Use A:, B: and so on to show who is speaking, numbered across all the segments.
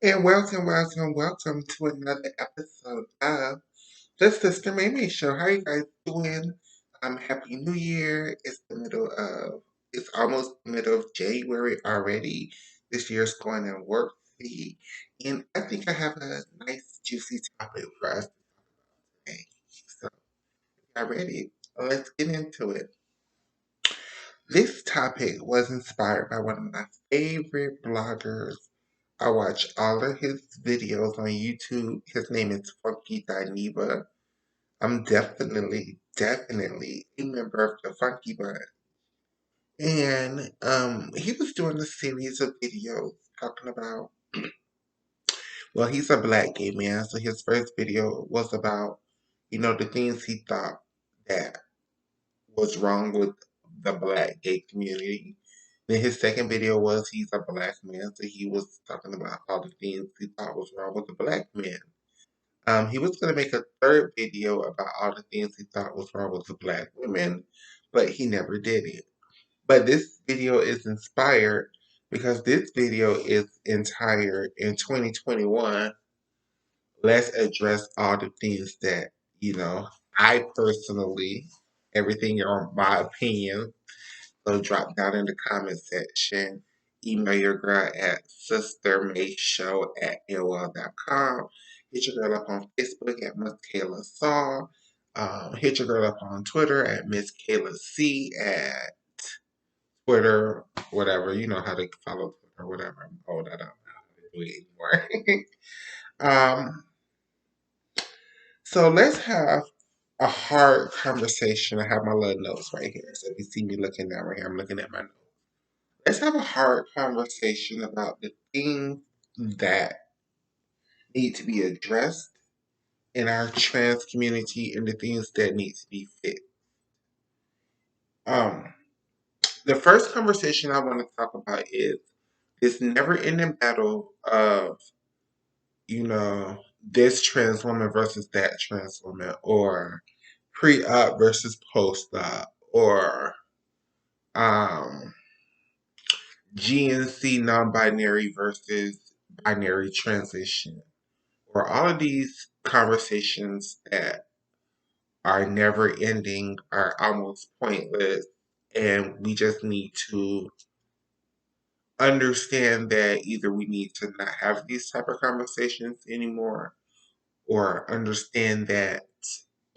A: And welcome to another episode of the Sister Maemae Show. How you guys doing? Happy New Year. It's almost the middle of January already. This year's going in work speed. And I think I have a nice juicy topic for us today. So, y'all ready? Let's get into it. This topic was inspired by one of my favorite bloggers. I watch all of his videos on YouTube. His name is Funky Dineva. I'm definitely a member of the Funky Bunch. And he was doing a series of videos talking about, well, he's a black gay man, so his first video was about, the things he thought that was wrong with the black gay community. Then his second video was he's a black man, so he was talking about all the things he thought was wrong with the black men. He was going to make a third video about all the things he thought was wrong with the black women, but he never did it. But this video is inspired because this video is entire in 2021. Let's address all the things that, I personally, everything on my opinion. So drop down in the comment section. Email your girl at sistermaeshow@aol.com. Hit your girl up on Facebook at Makayla Sol. Hit your girl up on Twitter at Miss Kayla C at Twitter, whatever. You know how to follow Twitter, whatever. I'm old, I don't know how to do it anymore. um, so let's have a hard conversation. I have my little notes right here. So if you see me looking down right here, I'm looking at my notes. Let's have a hard conversation about the things that need to be addressed in our trans community and the things that need to be fixed. Um, the first conversation I want to talk about is this never-ending battle of, this trans woman versus that trans woman, or pre-op versus post-op, or um, GNC non-binary versus binary transition, or all of these conversations that are never ending, are almost pointless, and we just need to understand that either we need to not have these type of conversations anymore, or understand that,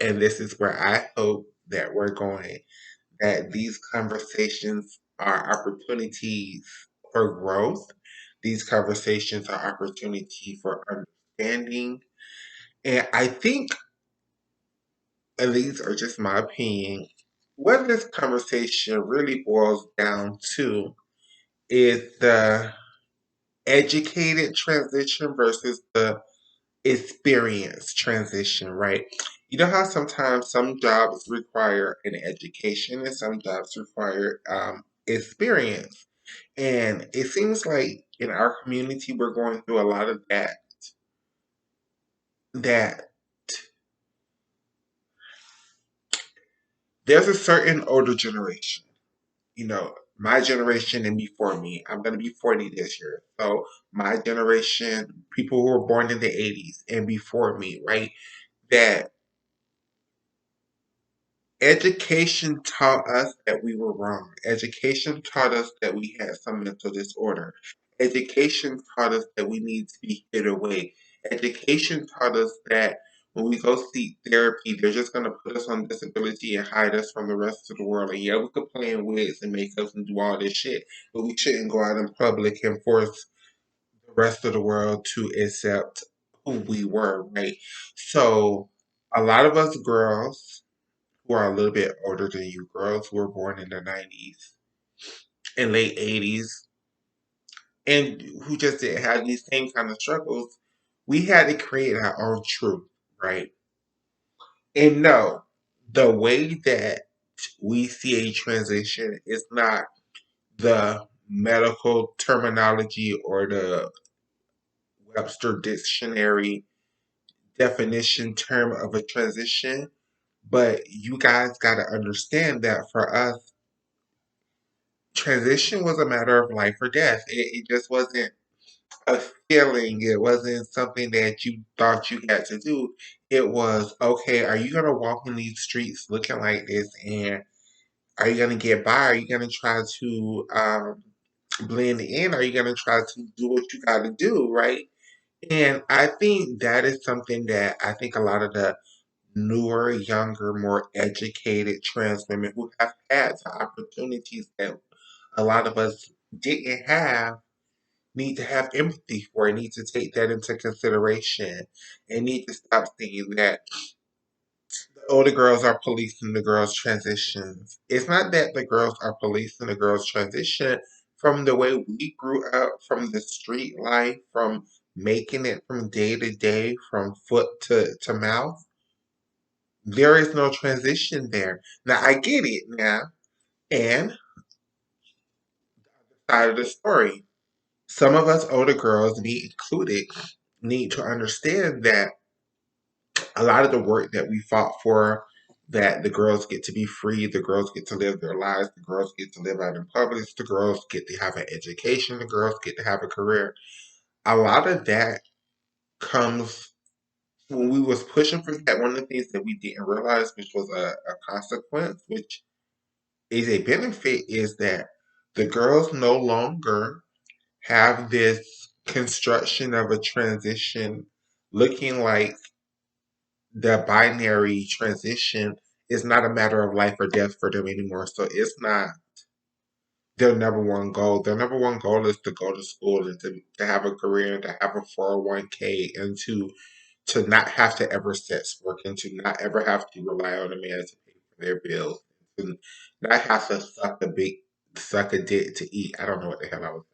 A: and this is where I hope that we're going, that these conversations are opportunities for growth. These conversations are opportunity for understanding. And I think, and these are just my opinion, what this conversation really boils down to is the educated transition versus the experience transition, right? You know how sometimes some jobs require an education and some jobs require experience. And it seems like in our community, we're going through a lot of that there's a certain older generation, my generation and before me. I'm going to be 40 this year. So my generation, people who were born in the 80s and before me, right? That education taught us that we were wrong. Education taught us that we had some mental disorder. Education taught us that we need to be hid away. Education taught us that when we go seek therapy, they're just going to put us on disability and hide us from the rest of the world. And yeah, we could play in wigs and makeups and do all this shit, but we shouldn't go out in public and force the rest of the world to accept who we were, right? So, a lot of us girls who are a little bit older than you, girls who were born in the 90s and late 80s, and who just didn't have these same kind of struggles, we had to create our own truth, right? And no, the way that we see a transition is not the medical terminology or the Webster Dictionary definition term of a transition, but you guys got to understand that for us, transition was a matter of life or death. It just wasn't. a feeling. It wasn't something that you thought you had to do. It was, okay, are you gonna walk in these streets looking like this, and are you gonna get by? Are you gonna try to blend in? Are you gonna try to do what you gotta do, right? And I think that is something that I think a lot of the newer, younger, more educated trans women who have had the opportunities that a lot of us didn't have need to have empathy for, need to take that into consideration, and need to stop thinking that the older girls are policing the girls' transitions. It's not that the girls are policing the girls' transition. From the way we grew up, from the street life, from making it from day to day, from foot to mouth, there is no transition there. Now, I get it now. And side of the story, some of us older girls, me included, need to understand that a lot of the work that we fought for, that the girls get to be free, the girls get to live their lives, the girls get to live out in public, the girls get to have an education, the girls get to have a career. A lot of that comes when we was pushing for that. One of the things that we didn't realize, which was a consequence, which is a benefit, is that the girls no longer have this construction of a transition looking like the binary transition is not a matter of life or death for them anymore. So it's not their number one goal. Their number one goal is to go to school and to have a career and to have a 401k and to not have to ever sex work and to not ever have to rely on a man to pay for their bills. And not have to suck a dick to eat. I don't know what the hell I was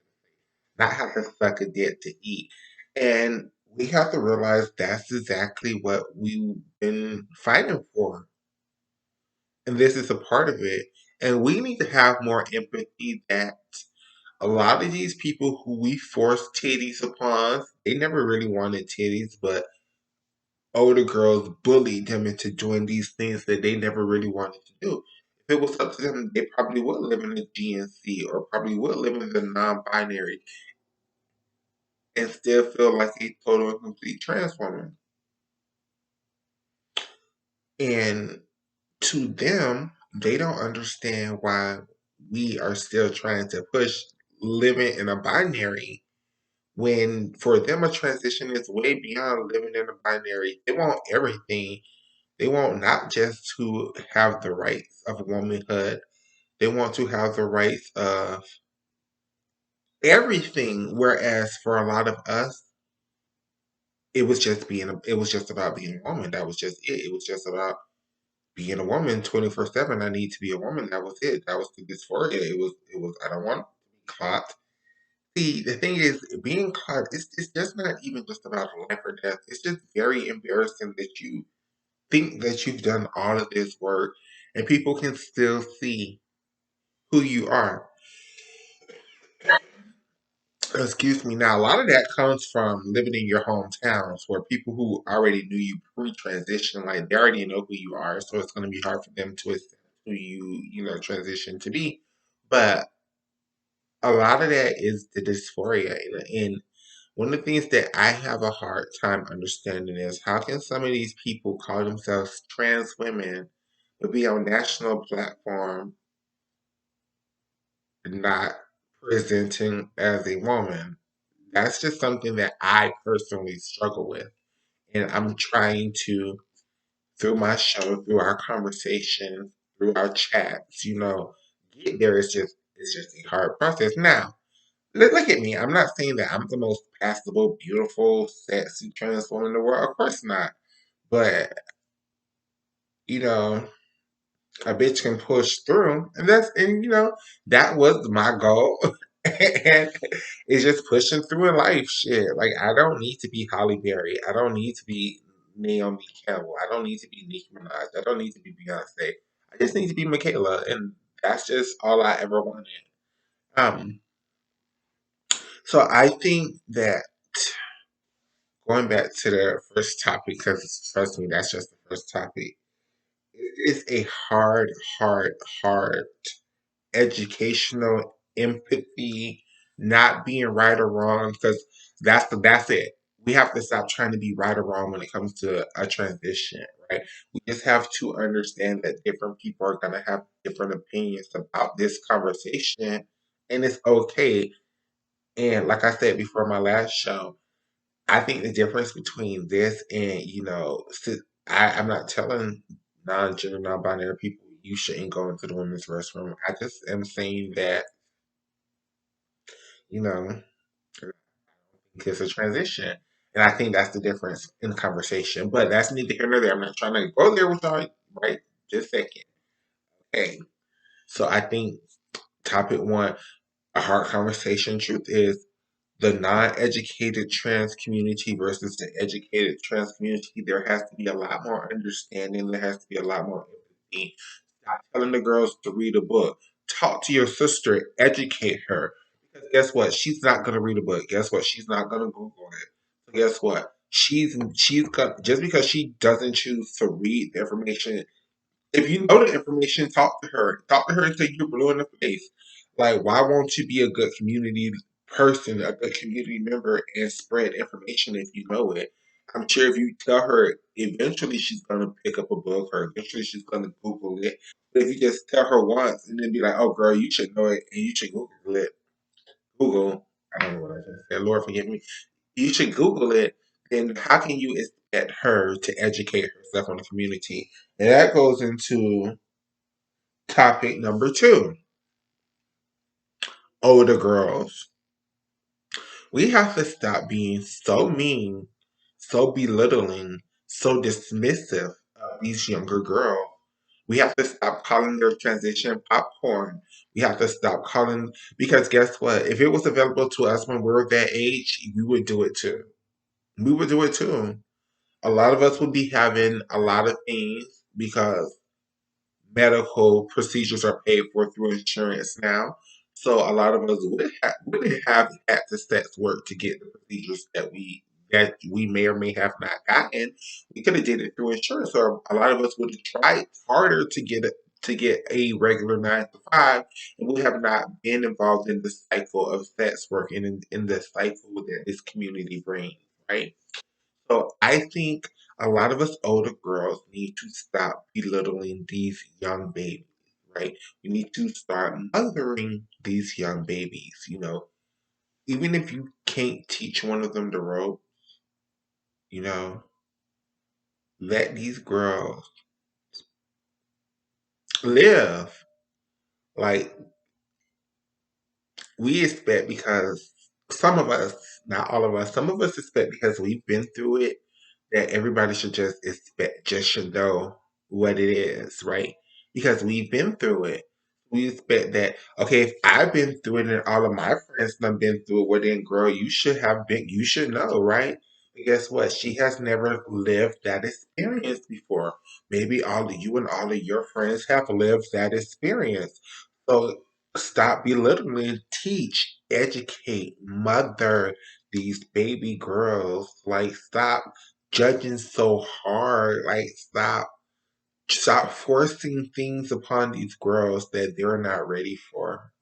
A: not have to suck a dick to eat. And we have to realize that's exactly what we've been fighting for. And this is a part of it. And we need to have more empathy that a lot of these people who we force titties upon, they never really wanted titties, but older girls bullied them into doing these things that they never really wanted to do. If it was up to them, they probably would live in the GNC or probably would live in the non binary and still feel like a total and complete trans woman. And to them, they don't understand why we are still trying to push living in a binary when for them a transition is way beyond living in a binary. They want everything. They want not just to have the rights of womanhood, they want to have the rights of everything. Whereas for a lot of us, it was just about being a woman. That was just it. It was just about being a woman 24/7. I need to be a woman. That was it. That was the dysphoria. It was I don't want to be caught. See, the thing is, being caught, it's just not even just about life or death. It's just very embarrassing that you think that you've done all of this work and people can still see who you are. Excuse me. Now, a lot of that comes from living in your hometowns where people who already knew you pre-transition, like they already know who you are, so it's going to be hard for them to accept who transition to be. But a lot of that is the dysphoria. And one of the things that I have a hard time understanding is how can some of these people call themselves trans women but be on national platform not presenting as a woman? That's just something that I personally struggle with. And I'm trying to, through my show, through our conversations, through our chats, get there. It's just a hard process. Now, look at me. I'm not saying that I'm the most passable, beautiful, sexy trans woman in the world. Of course not. But, you know, a bitch can push through. That was my goal. And it's just pushing through in life. Shit. Like, I don't need to be Holly Berry. I don't need to be Naomi Campbell. I don't need to be Nicki Minaj. I don't need to be Beyonce. I just need to be Makayla. And that's just all I ever wanted. Um, so I think that going back to the first topic, because trust me, that's just the first topic. It is a hard, hard, hard educational empathy. not being right or wrong, because that's it. We have to stop trying to be right or wrong when it comes to a transition, right? We just have to understand that different people are gonna have different opinions about this conversation, and it's okay. And like I said before my last show, I think the difference between this and, I'm not telling non-gender, non-binary people you shouldn't go into the women's restroom. I just am saying that, you know, it's a transition. And I think that's the difference in the conversation. But that's neither here nor there. I'm not trying to go there with y'all right just a second. Okay. So I think topic one, a hard conversation. Truth is, the non-educated trans community versus the educated trans community, there has to be a lot more understanding. There has to be a lot more empathy. Stop telling the girls to read a book. Talk to your sister. Educate her. Because guess what? She's not gonna read a book. Guess what? She's not gonna Google it. So guess what? She's got just because she doesn't choose to read the information, if you know the information, talk to her. Talk to her until you're blue in the face. Like, why won't you be a good community person, a good community member, and spread information if you know it? I'm sure if you tell her, eventually she's gonna pick up a book, or eventually she's gonna Google it. But if you just tell her once and then be like, "Oh, girl, you should know it, and you should Google it," Google. I don't know what I just said. Lord forgive me. You should Google it. Then how can you expect her to educate herself on the community? And that goes into topic number two, older girls. We have to stop being so mean, so belittling, so dismissive of these younger girls. We have to stop calling their transition popcorn. We have to stop calling, because guess what? If it was available to us when we were that age, we would do it too. We would do it too. A lot of us would be having a lot of things because medical procedures are paid for through insurance now. So a lot of us wouldn't have had the sex work to get the procedures that we may or may have not gotten. We could have did it through insurance, or a lot of us would have tried harder to get a regular 9 to 5, and we have not been involved in the cycle of sex work and in the cycle that this community brings, right? So I think a lot of us older girls need to stop belittling these young babies, right? We need to start mothering these young babies, Even if you can't teach one of them the rope, you know, let these girls live. Like, we expect, because some of us, not all of us, some of us expect because we've been through it, that everybody should just expect, just should know what it is, right? Because we've been through it. We expect that, okay, if I've been through it and all of my friends have been through it, well then girl, you should know, right? But guess what? She has never lived that experience before. Maybe all of you and all of your friends have lived that experience. So stop belittling, teach, educate, mother these baby girls. Like, stop judging so hard. Like, stop forcing things upon these girls that they're not ready for.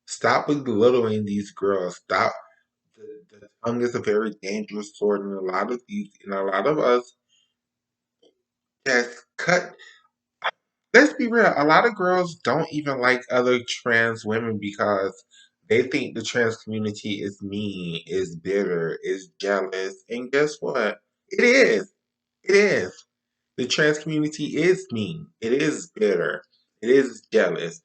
A: Stop belittling these girls. Stop. The tongue is a very dangerous sword, and a lot of us has cut. Let's be real. A lot of girls don't even like other trans women because they think the trans community is mean, is bitter, is jealous. And guess what? It is. It is. The trans community is mean. It is bitter. It is jealous.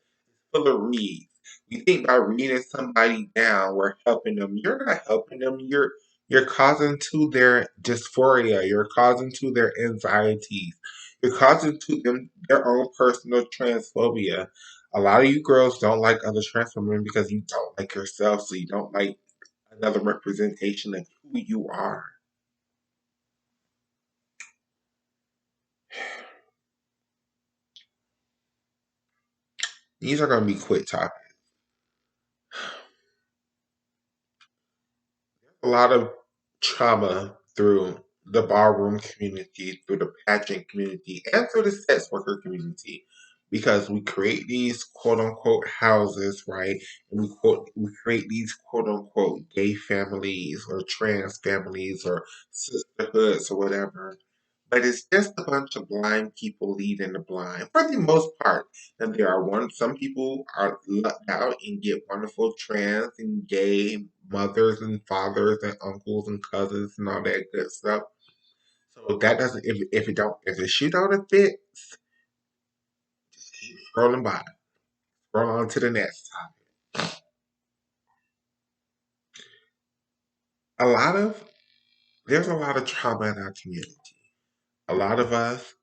A: Full of reads. You think by reading somebody down, we're helping them. You're not helping them. You're causing to their dysphoria. You're causing to their anxieties. You're causing to them their own personal transphobia. A lot of you girls don't like other trans women because you don't like yourself, so you don't like another representation of who you are. These are going to be quick topics. A lot of trauma through the ballroom community, through the pageant community, and through the sex worker community. because we create these quote unquote houses, right? And we create these quote unquote gay families or trans families or sisterhoods or whatever. But it's just a bunch of blind people leading the blind for the most part. And there are some people are lucked out and get wonderful trans and gay mothers and fathers and uncles and cousins and all that good stuff. So that doesn't if the shoe don't fit, just keep scrolling by. Scroll on to the next topic. A lot of there's a lot of trauma in our community. A lot of us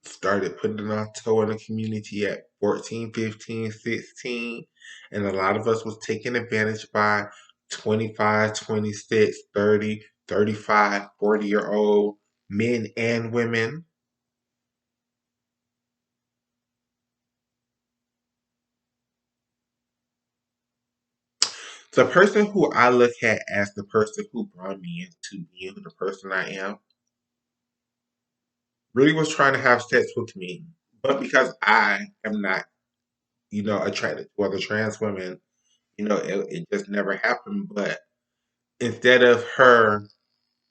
A: started putting our toe in the community at 14, 15, 16, and a lot of us was taken advantage by 25, 26, 30, 35, 40-year old men and women. The person who I look at as the person who brought me into being the person I am really was trying to have sex with me. But because I am not, attracted to other trans women, it just never happened. But instead of her,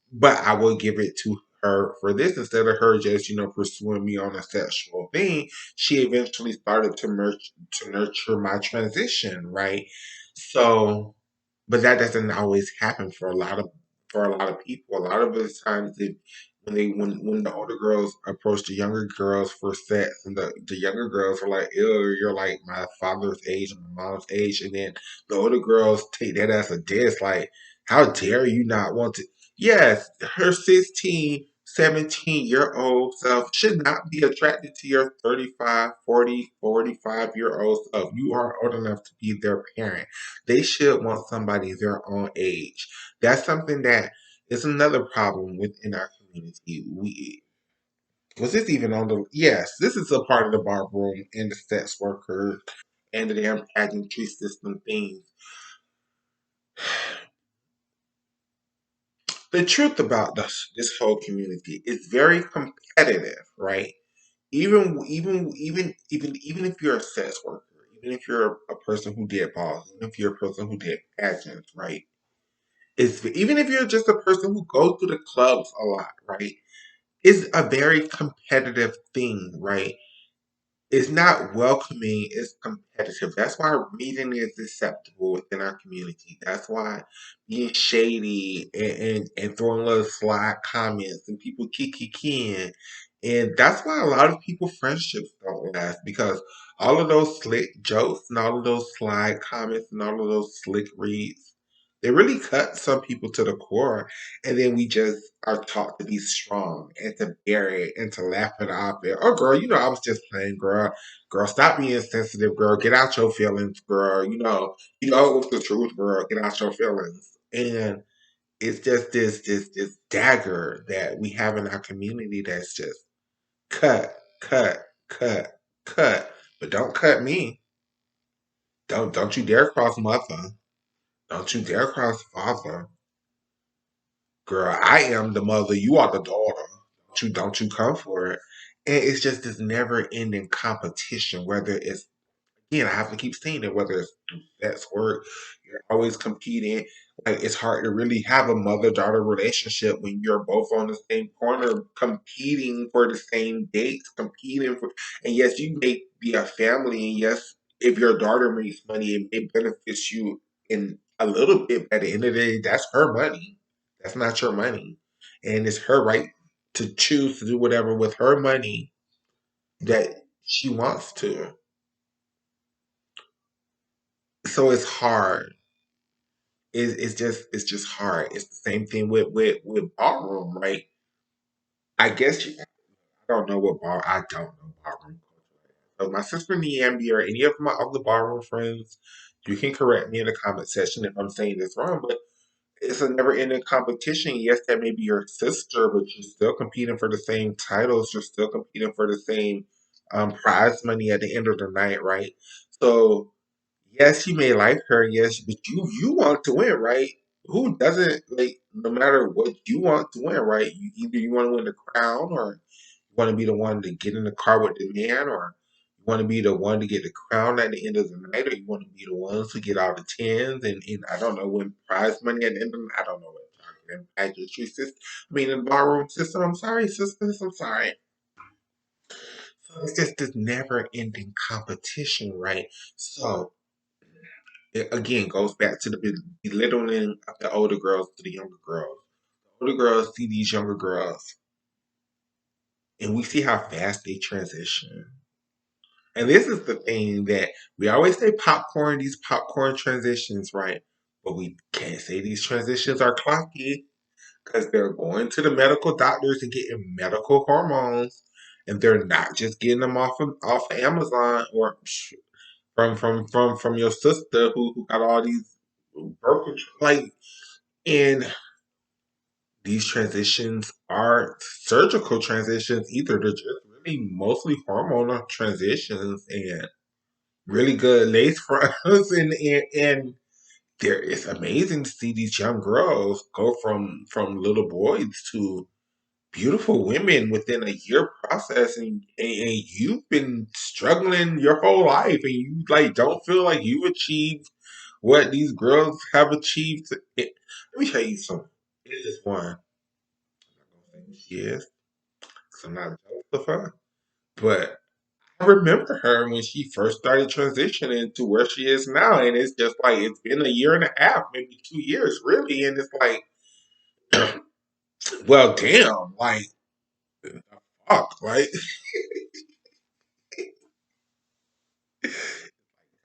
A: but I will give it to her for this. Instead of her just, pursuing me on a sexual thing, she eventually started to nurture my transition, right? So, but that doesn't always happen for a lot of people. A lot of the times, when the older girls approach the younger girls for sex, and the younger girls are like, "Ew, you're like my father's age and my mom's age," and then the older girls take that as a diss, like, "How dare you not want to?" Yes, her 16, 17-year-old self should not be attracted to your 35, 40, 45-year-old self. You are old enough to be their parent. They should want somebody their own age. That's something that is another problem within our community. Was this even on the? Yes, this is a part of the bar room and the sex workers and the damn pageantry system things. The truth about this whole community is very competitive, right? Even if you're a sex worker, even if you're a person who did balls, even if you're a person who did pageants, right? It's even if you're just a person who goes to the clubs a lot, right? It's a very competitive thing, right? It's not welcoming, it's competitive. That's why reading is acceptable within our community. That's why being shady and throwing little sly comments and people kikiing. And that's why a lot of people friendships don't last because all of those slick jokes and all of those sly comments and all of those slick reads, they really cut some people to the core. And then we just are taught to be strong and to bear it and to laugh it off. And, oh, girl, I was just playing, girl. Girl, stop being sensitive, girl. Get out your feelings, girl. You know what's the truth, girl. Get out your feelings. And it's just this dagger that we have in our community that's just cut, cut, cut, cut. But don't cut me. Don't you dare cross mother. Don't you dare cross father. Girl, I am the mother, you are the daughter. Don't you come for it. And it's just this never ending competition, whether it's again, I have to keep saying it, whether it's through sex work, you're always competing. Like it's hard to really have a mother-daughter relationship when you're both on the same corner competing for the same dates, competing for and yes, you may be a family, and yes, if your daughter makes money, it benefits you in a little bit. At the end of the day, that's her money. That's not your money. And it's her right to choose to do whatever with her money that she wants to. So it's hard. It's just hard. It's the same thing with ballroom, right? I guess I don't know what bar I don't know ballroom culture. So my sister Niambi or any of my other ballroom friends, you can correct me in the comment section if I'm saying this wrong, but it's a never ending competition. Yes, that may be your sister, but you're still competing for the same titles. You're still competing for the same prize money at the end of the night, right? So yes, you may like her, yes, but you want to win, right? Who doesn't like no matter what you want to win, right? Either you want to win the crown or you want to be the one to get in the car with the man or You want to be the one to get the crown at the end of the night, or you want to be the ones who get all the tens and I don't know, win prize money at the end of the night. I don't know what talking pageantry system. I mean, in the ballroom system. I'm sorry, sisters. I'm sorry. So it's just this never-ending competition, right? So it again goes back to the belittling of the older girls to the younger girls. The older girls see these younger girls, and we see how fast they transition. And this is the thing that we always say popcorn, these popcorn transitions, right? But we can't say these transitions are clocky because they're going to the medical doctors and getting medical hormones, and they're not just getting them off of Amazon or from your sister who got all these broken like and these transitions are surgical transitions either. They're just really mostly hormonal transitions and really good lace fronts and there it's amazing to see these young girls go from little boys to beautiful women within a year process and you've been struggling your whole life and you like don't feel like you've achieved what these girls have achieved. Let me tell you something. It is one. I'm not gonna say who she is, 'cause I'm not jealous of her. But I remember her when she first started transitioning to where she is now, and it's just like it's been a year and a half, maybe 2 years, really, and it's like, well, damn, like, fuck, like,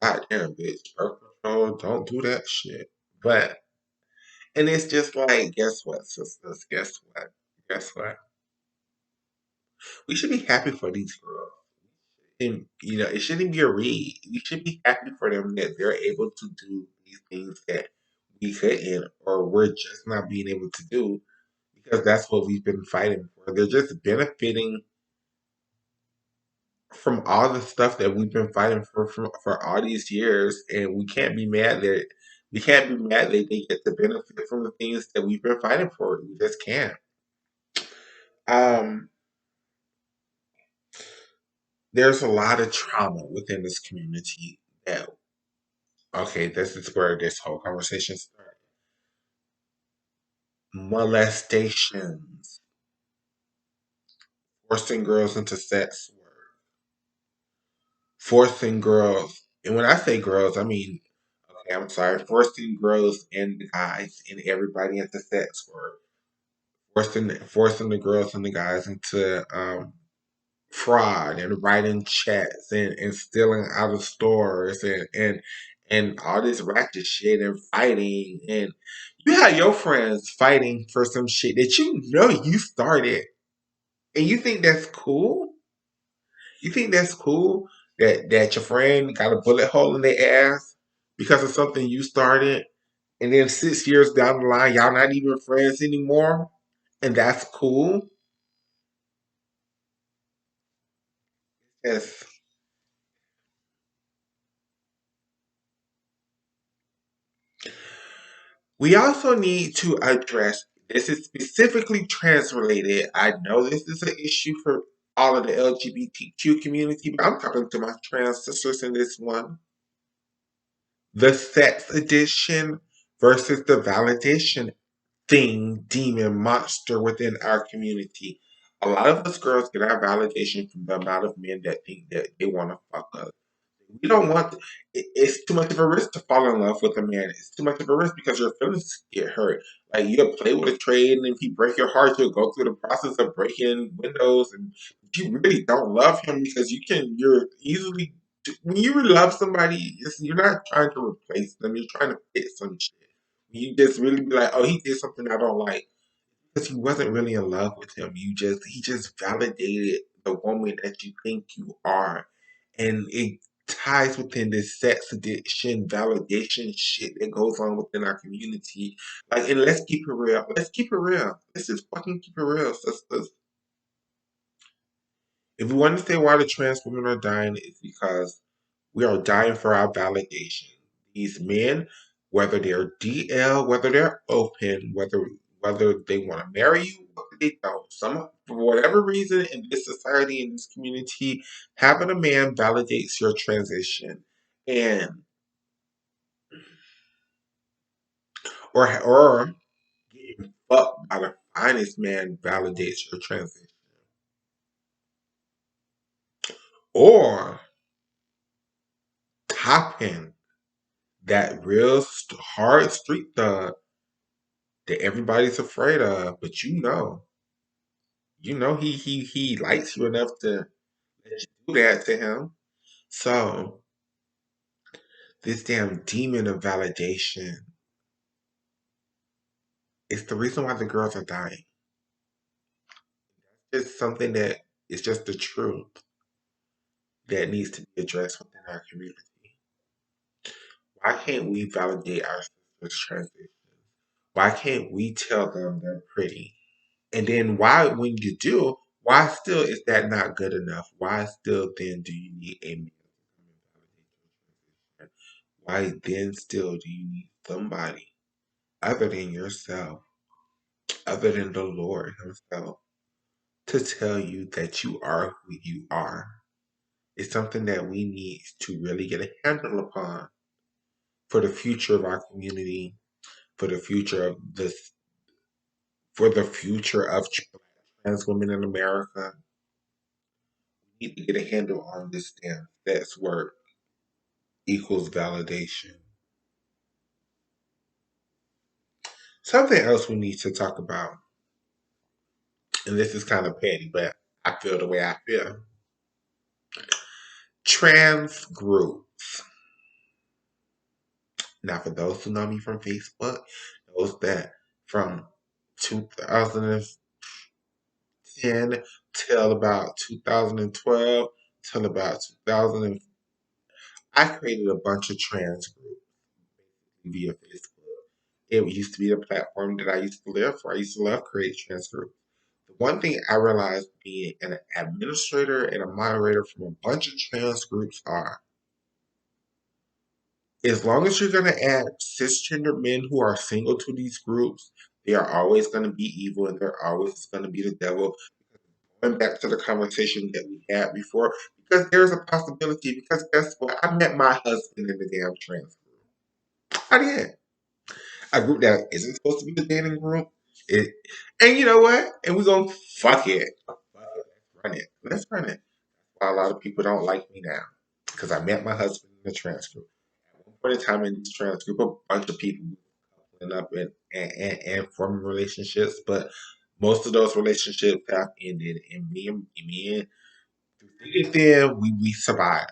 A: god damn, bitch, birth control, don't do that shit. But and it's just like, guess what, sisters? Guess what? Guess what? We should be happy for these girls. And it shouldn't be a read. We should be happy for them that they're able to do these things that we couldn't, or we're just not being able to do because that's what we've been fighting for. They're just benefiting from all the stuff that we've been fighting for all these years, and we can't be mad that they get the benefit from the things that we've been fighting for. We just can't. Um, there's a lot of trauma within this community that okay, this is where this whole conversation started. Molestations, forcing girls into sex work, forcing girls, and when I say girls, I mean, okay, I'm sorry, forcing girls and the guys and everybody into sex work, forcing the girls and the guys into fraud and writing checks and stealing out of stores and all this ratchet shit and fighting and you had your friends fighting for some shit that you know you started and you think that's cool? You think that's cool that your friend got a bullet hole in their ass because of something you started and then 6 years down the line y'all not even friends anymore and that's cool? Yes. We also need to address this is specifically trans related. I know this is an issue for all of the LGBTQ community, but I'm talking to my trans sisters in this one. The sex addiction versus the validation thing, demon, monster within our community. A lot of us girls get our validation from the amount of men that think that they want to fuck us. We don't want. It's too much of a risk to fall in love with a man. It's too much of a risk because your feelings get hurt. Like you'll play with a trade, and if he break your heart, you'll go through the process of breaking windows, and you really don't love him because you're easily when you really love somebody, you're not trying to replace them. You're trying to fix some shit. You just really be like, oh, he did something I don't like because he wasn't really in love with him. He just validated the woman that you think you are, and it ties within this sex addiction validation shit that goes on within our community. Like, and let's keep it real. Let's keep it real. Let's just fucking keep it real, sisters. If we want to say why the trans women are dying, it's because we are dying for our validation. These men, whether they're DL, whether they're open, whether whether they want to marry you or they don't. Some, for whatever reason, in this society, in this community, having a man validates your transition, and or getting fucked by the finest man validates your transition, or topping that real hard street thug that everybody's afraid of, but he likes you enough to let you do that to him. So this damn demon of validation is the reason why the girls are dying. It's something that is just the truth that needs to be addressed within our community. Why can't we validate our sisters' transitions? Why can't we tell them they're pretty? And then why, when you do, why still is that not good enough? Why still then do you need a man to come and validate your transition? Why then still do you need somebody other than yourself, other than the Lord Himself, to tell you that you are who you are? It's something that we need to really get a handle upon for the future of our community, for the future of this, for the future of trans women in America. We need to get a handle on this damn sex work equals validation. Something else we need to talk about, and this is kind of petty, but I feel the way I feel. Trans groups. Now, for those who know me from Facebook, those that from 2010 till about 2012 till about 2000, I created a bunch of trans groups via Facebook. It used to be the platform that I used to live for. I used to love create trans groups. The one thing I realized being an administrator and a moderator from a bunch of trans groups are, as long as you're going to add cisgender men who are single to these groups, they are always going to be evil and they're always going to be the devil. Going back to the conversation that we had before, because there's a possibility, because guess what? I met my husband in the damn trans group. I did. A group that isn't supposed to be the dating group. It, and you know what? And we're going to fuck it. Fuck it. Let's run it. Let's run it. Why a lot of people don't like me now. Because I met my husband in the trans group. At one point in time in this trans group, a bunch of people coupling up and forming relationships, but most of those relationships have ended. And me and through thick and thin, we survived.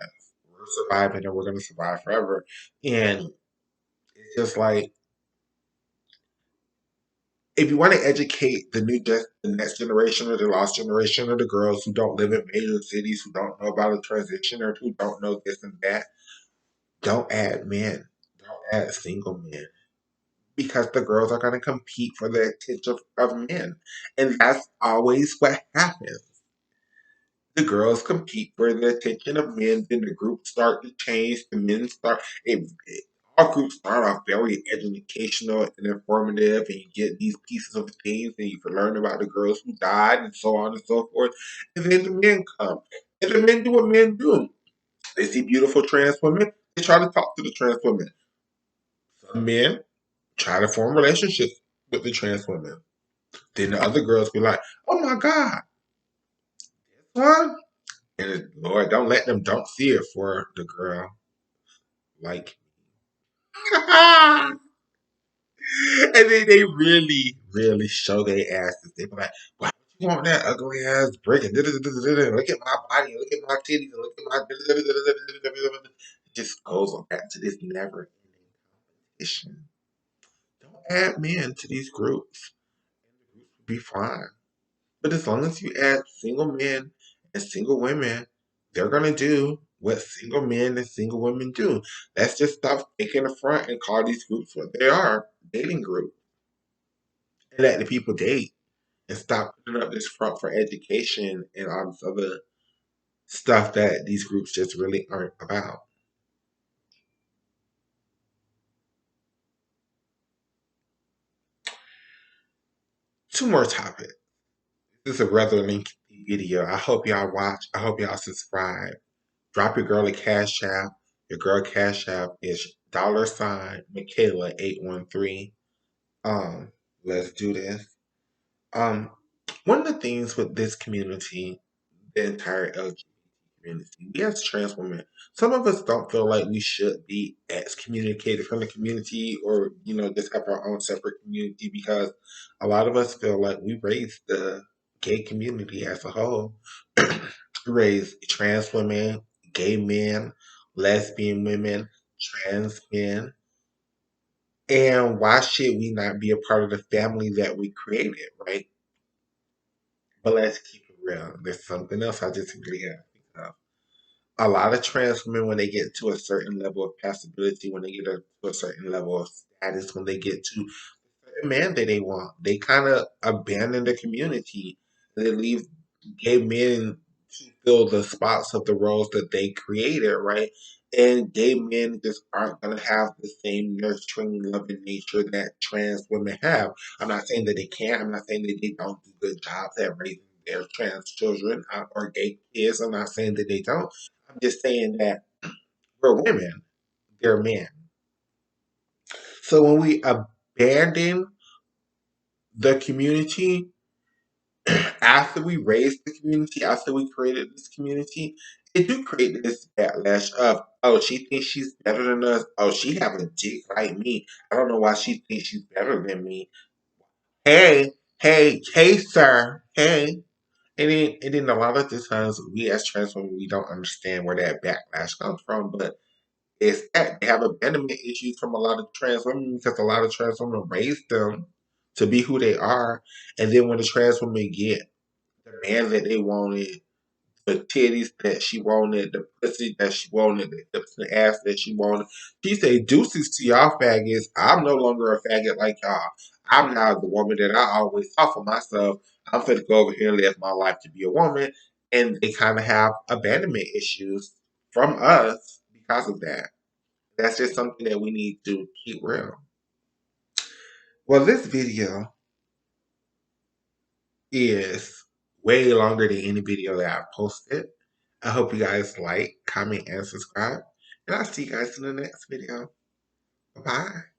A: We're surviving and we're going to survive forever. And it's just like, if you want to educate the next generation or the lost generation or the girls who don't live in major cities, who don't know about a transition or who don't know this and that, don't add men. Don't add single men. Because the girls are going to compete for the attention of men. And that's always what happens. The girls compete for the attention of men, then the groups start to change, the men start, all groups start off very educational and informative, and you get these pieces of things, and you can learn about the girls who died, and so on and so forth. And then the men come. And the men do what men do. They see beautiful trans women, they try to talk to the trans women. Some men try to form relationships with the trans women. Then the other girls be like, oh my God, this one? And Lord, don't let them don't see it for the girl. Like, and then they really, really show their asses. They be like, why would you want that ugly ass brick? And look at my body, look at my titties, and look at my. It just goes on back to this never ending competition. Don't add men to these groups. And the groups will be fine. But as long as you add single men and single women, they're going to do what single men and single women do. Let's just stop taking the front and call these groups what they are, dating groups. And let the people date and stop putting up this front for education and all this other stuff that these groups just really aren't about. Two more topics. This is a rather lengthy video. I hope y'all watch. I hope y'all subscribe. Drop your girl a cash app. Your girl cash app is $ Makayla 813. Um, let's do this. Um, One of the things with this community, the entire LGBT community, we as trans women, some of us don't feel like we should be excommunicated from the community or, just have our own separate community because a lot of us feel like we raised the gay community as a whole. Raised trans women, gay men, lesbian women, trans men. And why should we not be a part of the family that we created, right? But let's keep it real. There's something else I just really got to think of. A lot of trans women, when they get to a certain level of passability, when they get to a certain level of status, when they get to the man that they want, they kind of abandon the community. They leave gay men to fill the spots of the roles that they created, right? And gay men just aren't going to have the same nurturing, loving nature that trans women have. I'm not saying that they can't. I'm not saying that they don't do good jobs at raising their trans children or gay kids. I'm not saying that they don't. I'm just saying that we're women, they're men. So when we abandon the community, after we raised the community, after we created this community, it do create this backlash of, oh, she thinks she's better than us. Oh, she have a dick like me. I don't know why she thinks she's better than me. Hey, hey, sir, hey. And then a lot of the times we as trans women, we don't understand where that backlash comes from, but it's that they have abandonment issues from a lot of trans women because a lot of trans women raised them to be who they are, and then when the trans women get the man that they wanted, the titties that she wanted, the pussy that she wanted, the hips and the ass that she wanted. She said, deuces to y'all faggots. I'm no longer a faggot like y'all. I'm now the woman that I always thought for myself. I'm finna go over here and live my life to be a woman. And they kind of have abandonment issues from us because of that. That's just something that we need to keep real. Well, this video is way longer than any video that I've posted. I hope you guys like, comment, and subscribe. And I'll see you guys in the next video. Bye-bye.